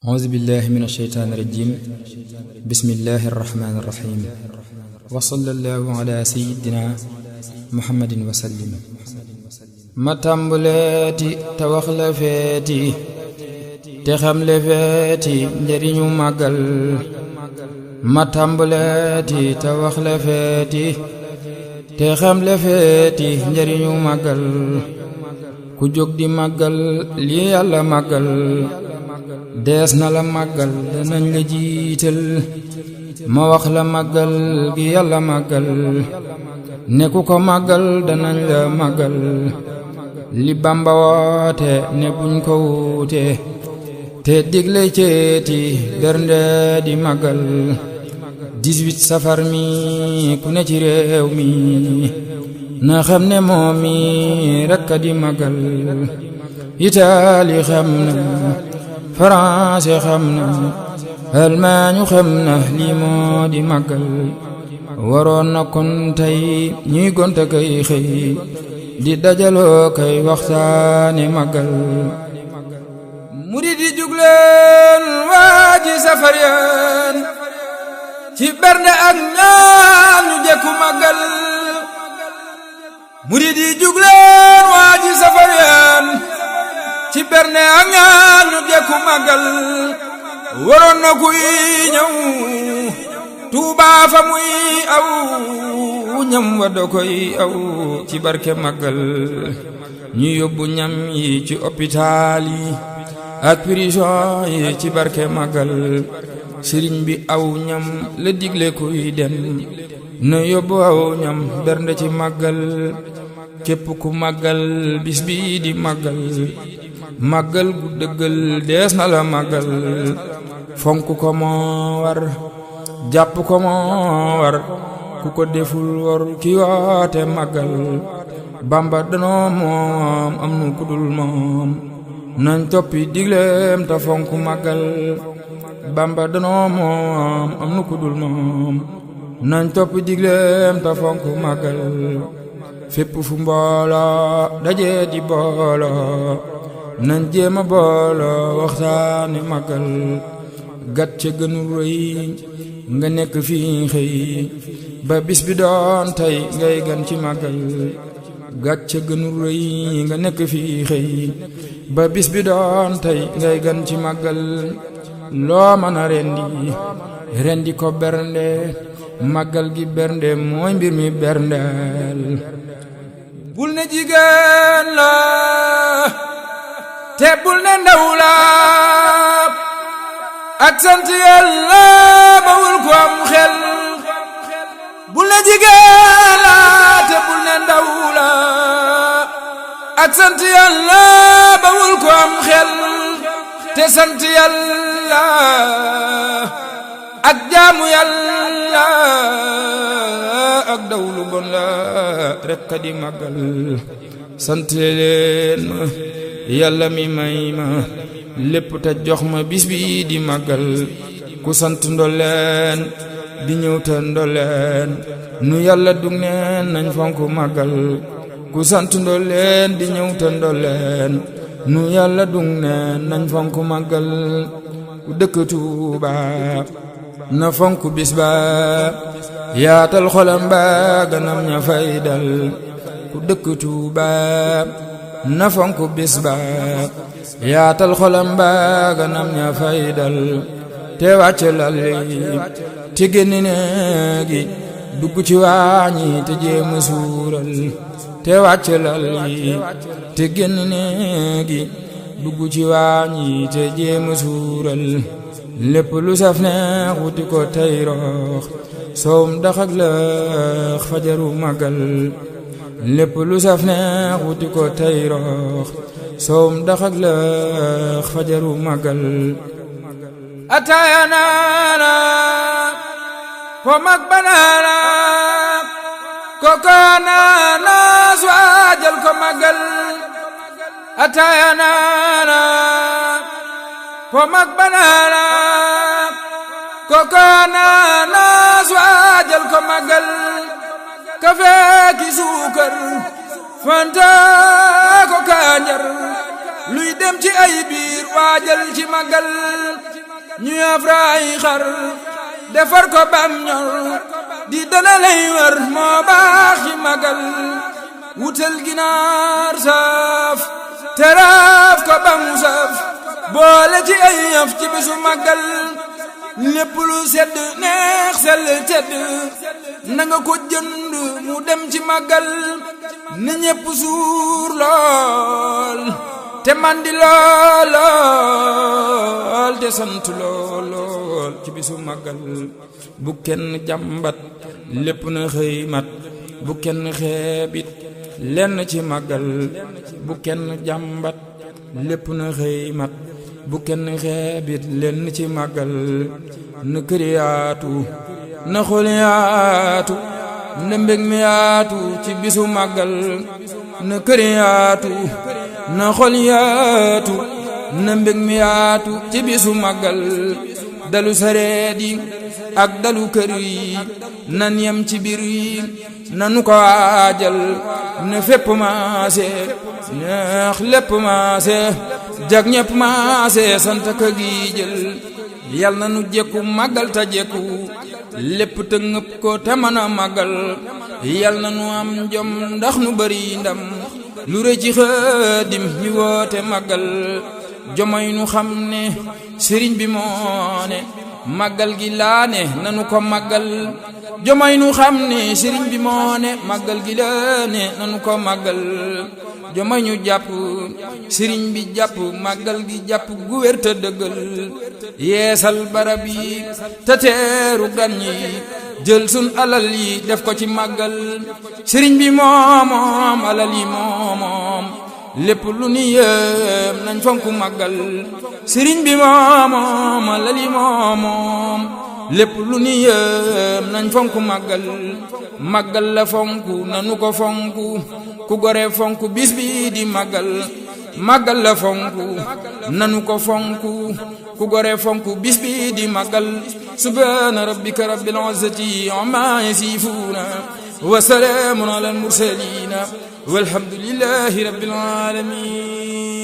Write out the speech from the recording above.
أعوذ بالله من الشيطان الرجيم بسم الله الرحمن الرحيم وصلى الله على سيدنا محمد وسلم ما تامبلاتي تواخ لا فيتي te xam le feeti njariñu màggal ma tàmbaleeti te wax le feeti te xam le feeti njariñu màggal ku jóg di màggal li Yàlla màggal dees na la màggal danañ la jiital ma wax la màggal gi Yàlla màggal ne ku ko màggal danañ la màggal li Bamba woote ne buñ ko wuute te digle ceeti bernde di màggal 18 safar mi ku ne ci réew mi na xam ne moom mi rekk di màggal Itaali xam na France xam na Allemagne xam na lii moo di màggal waroon na kon tey ñuy gonta kay xëy di dajaloo kay waxtaane màggal murid yi jugleen waaji safar yaan ci bernde ak ñaan ñu jekku màggal murid yi jugleen waaji safar yaan ci bernde ak ñaan ñu jekku màggal waroon na kuy ñëw Tuubaa fa muy aw ñam wa da koy aw ci barke màggal ñu yóbbu ñam yi ci hôpital yi ak prison yi ci barke màggal sëriñ bi aw ñam la digle kuy dem na yóbbu aw ñam bernde ci màggal képp ku màggal bis bi di màggal màggal gu dëggal dees na la màggal fonk ko moo war jàpp ko moo war ku ko deful war ki woote màggal Bamba danoo moom am nu kudul moom nañ toppi digleem ta fonk màggal Bamba danoo moom am nu kudul moom nañ toppi digleem ta fonk màggal fépp fu mbooloo daje di booloo nañ jéema booloo waxtaane màggal gat ca gënu rëy nga nekk fii xëy ba bis bi doon tey ngay gan ci màggal gat ca gënu rëy nga nekk fii xëy ba bis bi doon tey ngay gan ci màggal loo mën a rendi ko bernde màggal gi bernde mooy mbir mi berndeel bul ne jigéen la te bul ne ndaw la ak sant Yàlla bawul ko am xel bul ne jigéen la te bul ne ndaw la ak sant Yàlla bawul ko am xel te sant Yàlla ak jaamu Yàlla ak dawlu bon la rekk di màggal sant leen Yàlla mi may ma lépp te jox ma bis bi di màggal ku sant ndolleen di ñëw te ndolleen nu Yàlla dug neen nañ fonk màggal ku sant ndolleen di ñëw te ndolleen nu Yàlla dug neen nañ fonk màggal ku dëkk Tuuba na fonk bis ba yaatal xolam ba ganam ña fay dal ku dëkk Tuuba na fonk bis ba yaatal xolam ba ganam ña fay dal te wàcc lal yi te génn néegi dugg ci waañi te jéema suural te wàcc lal yi te génn néegi dugg ci waañi te jéema suural lépp lu saf neex wuti ko tey roox soom dax ak lëx fajaru màggal lépp lu saf neex wuti ko tey roox soom dax ak lëx fajaru màggal ataaya naana po mag banaana koko naana suwaajal ko màggal ataaya naana po mag banaana koko naana suwaajal ko màggal kafe ki suukar fanta ko kanjar luy dem ci ay biir waajal ci màggal ñu afraay xar defar ko bam ñor di dana lay wër moo baax ci màggal wutal ginaar saaf teraaf ko bam saf boole ci ay yaf ci bisu màggal lépp lu sedd neex sell tedd na nga ko jënd mu dem ci màggal na ñépp suur lool te mandi lool te sant lool ci bisu màggal bu kenn jàmbat lépp na xëy mat bu kenn xeebit lenn ci màggal bu kenn jàmbat lépp na xëy mat bu kenn xeebit lenn ci màggal na kër yaatu na xol yaatu na mbég mi yaatu ci bisu màggal na kër yaatu na xol yaatu na mbég mi yaatu ci bisu màggal dalu sareet yi ak dalu kër yi nan yem ci biir yi nanu ko waajal na fépp maase neex lépp maase jag ñépp maase sant ka gi jël yal na nu jekku màggal ta jekku lépp te ngëpp ko te mën a màggal yal na nu am jom ndax nu bari ndam lu rëy ci Xaadim mi woote màggal jomay nu xam ne sëriñ bi moo ne màggal gi laa ne nanu ko màggal jomay nu xam ne sëriñ bi moo ne màggal gi laa ne nanu ko màggal jomay ñu jàpp sëriñ bi jàpp màggal gi jàpp gu wér te dëggal yeesal barab yi te teeru gan yi jël sun alal yi def ko ci màggal sëriñ bi moomoom alal yi moomoom lépp lu ni yéem nañ fonku màggal sëriñ bi moomoom alal yi moomoom lépp lu ni yéem nañ fonku màggal màggal la fonku nanu ko fonku ku gore fonku bis bi di màggal màggal la fonku nanu ko fonku ku gore fonku bis bi di màggal subhaana rabbika rabbil izzati amma yasifuuna wa salaamun alal mursaliina walhamdulillahi rabbil aalamiin